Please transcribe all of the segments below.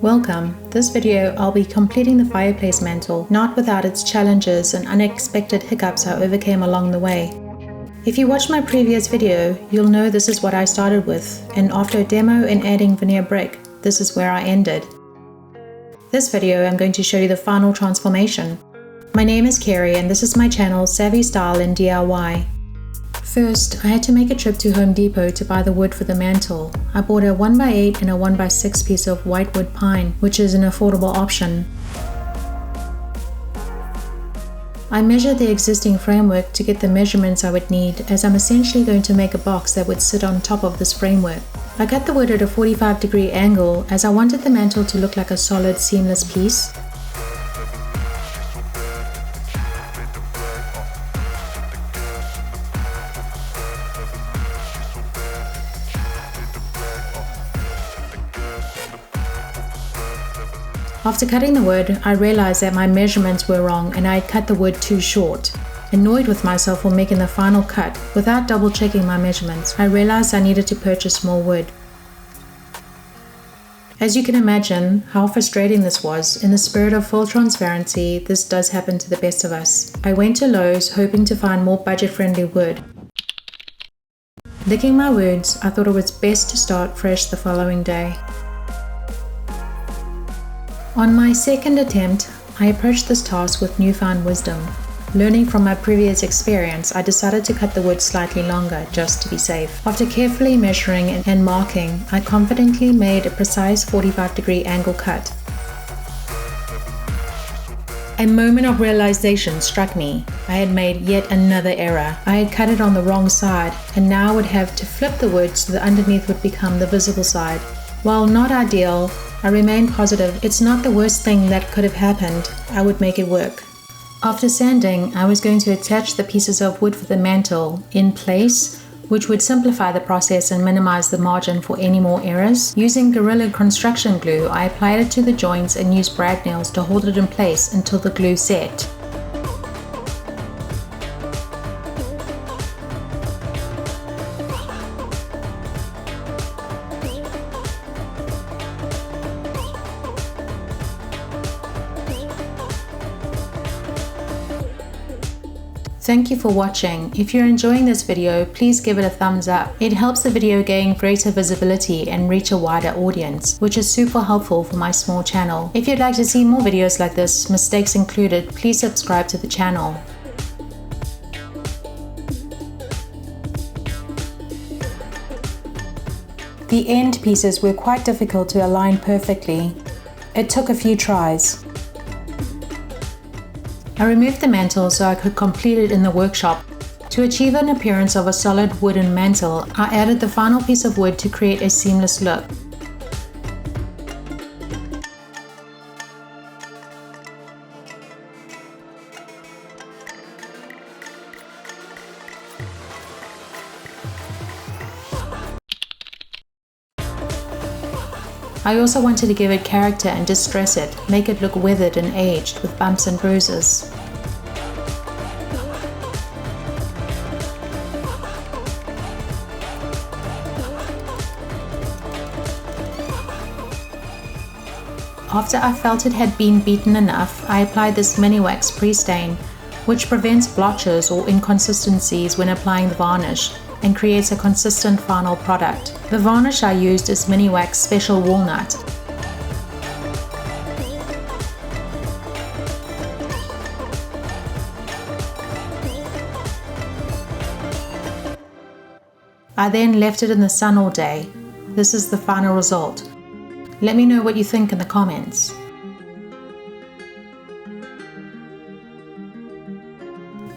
Welcome. This video I'll be completing the fireplace mantle, not without its challenges and unexpected hiccups I overcame along the way. If you watched my previous video, you'll know this is what I started with, and after a demo and adding veneer brick, this is where I ended. This video I'm going to show you the final transformation. My name is Carrie and this is my channel Savvy Style and DIY. First, I had to make a trip to Home Depot to buy the wood for the mantle. I bought a 1x8 and a 1x6 piece of whitewood pine, which is an affordable option. I measured the existing framework to get the measurements I would need, as I'm essentially going to make a box that would sit on top of this framework. I cut the wood at a 45-degree angle as I wanted the mantle to look like a solid seamless piece. After cutting the wood, I realized that my measurements were wrong and I had cut the wood too short. Annoyed with myself for making the final cut without double checking my measurements, I realized I needed to purchase more wood. As you can imagine how frustrating this was, in the spirit of full transparency, this does happen to the best of us. I went to Lowe's hoping to find more budget-friendly wood. Licking my words, I thought it was best to start fresh the following day. On my second attempt, I approached this task with newfound wisdom. Learning from my previous experience, I decided to cut the wood slightly longer, just to be safe. After carefully measuring and marking, I confidently made a precise 45-degree angle cut. A moment of realization struck me. I had made yet another error. I had cut it on the wrong side, and now I would have to flip the wood so the underneath would become the visible side. While not ideal, I remained positive it's not the worst thing that could have happened. I would make it work. After sanding, I was going to attach the pieces of wood for the mantle in place, which would simplify the process and minimize the margin for any more errors. Using Gorilla construction glue, I applied it to the joints and used brad nails to hold it in place until the glue set. Thank you for watching. If you're enjoying this video, please give it a thumbs up. It helps the video gain greater visibility and reach a wider audience, which is super helpful for my small channel. If you'd like to see more videos like this, mistakes included, please subscribe to the channel. The end pieces were quite difficult to align perfectly. It took a few tries. I removed the mantle so I could complete it in the workshop. To achieve an appearance of a solid wooden mantle, I added the final piece of wood to create a seamless look. I also wanted to give it character and distress it, make it look weathered and aged with bumps and bruises. After I felt it had been beaten enough, I applied this mini wax pre-stain, which prevents blotches or inconsistencies when applying the varnish and creates a consistent final product. The varnish I used is Mini Wax Special Walnut. I then left it in the sun all day. This is the final result. Let me know what you think in the comments.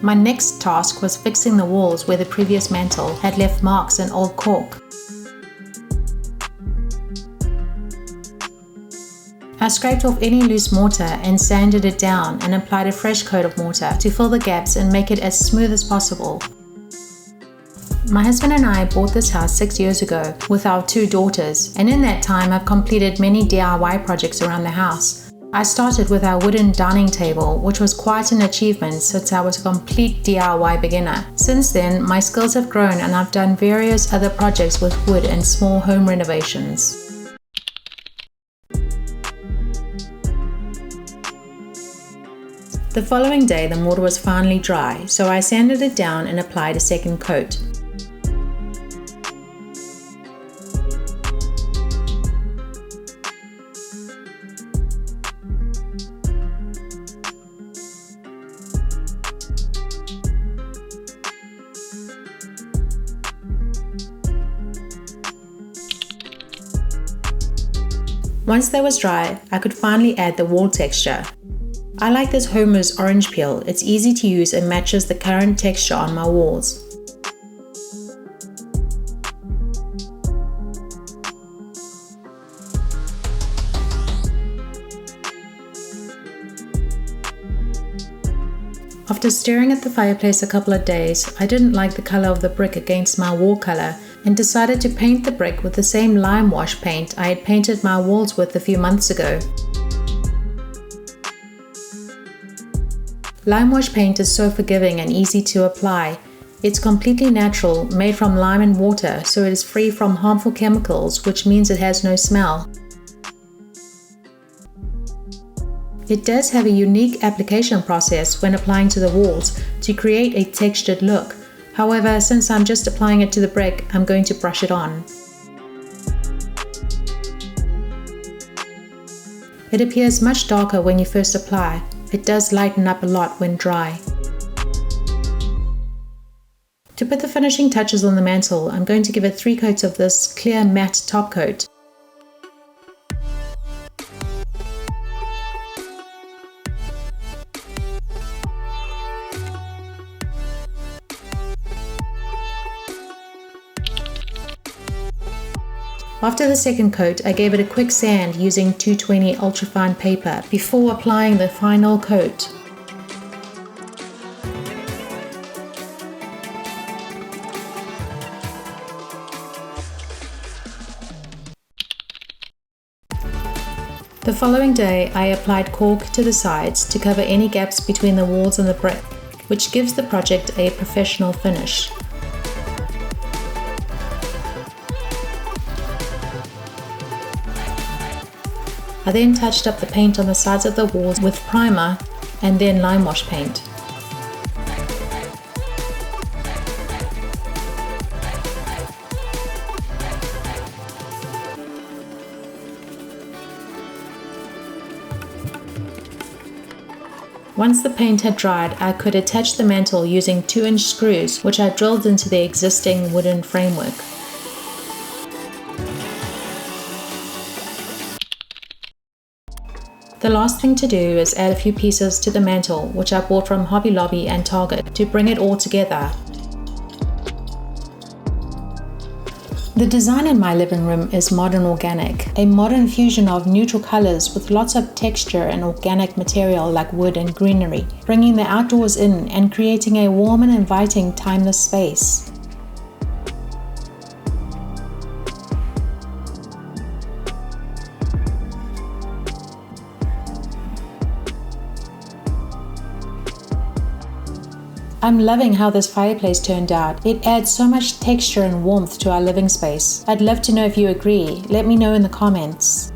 My next task was fixing the walls where the previous mantle had left marks and old caulk. I scraped off any loose mortar and sanded it down and applied a fresh coat of mortar to fill the gaps and make it as smooth as possible. My husband and I bought this house 6 years ago with our 2 daughters, and in that time I've completed many DIY projects around the house. I started with our wooden dining table, which was quite an achievement since I was a complete DIY beginner. Since then, my skills have grown and I've done various other projects with wood and small home renovations. The following day the mortar was finally dry, so I sanded it down and applied a second coat. Once that was dry, I could finally add the wall texture. I like this Homer's orange peel. It's easy to use and matches the current texture on my walls. After staring at the fireplace a couple of days, I didn't like the color of the brick against my wall color and decided to paint the brick with the same lime wash paint I had painted my walls with a few months ago. Lime wash paint is so forgiving and easy to apply. It's completely natural, made from lime and water, so it is free from harmful chemicals, which means it has no smell. It does have a unique application process when applying to the walls to create a textured look. However, since I'm just applying it to the brick, I'm going to brush it on. It appears much darker when you first apply. It does lighten up a lot when dry. To put the finishing touches on the mantle, I'm going to give it 3 coats of this clear matte top coat. After the second coat, I gave it a quick sand using 220 ultrafine paper before applying the final coat. The following day, I applied caulk to the sides to cover any gaps between the walls and the brick, which gives the project a professional finish. I then touched up the paint on the sides of the walls with primer and then lime wash paint. Once the paint had dried, I could attach the mantle using 2-inch screws, which I drilled into the existing wooden framework. The last thing to do is add a few pieces to the mantle, which I bought from Hobby Lobby and Target, to bring it all together. The design in my living room is modern organic, a modern fusion of neutral colors with lots of texture and organic material like wood and greenery, bringing the outdoors in and creating a warm and inviting timeless space. I'm loving how this fireplace turned out. It adds so much texture and warmth to our living space. I'd love to know if you agree. Let me know in the comments.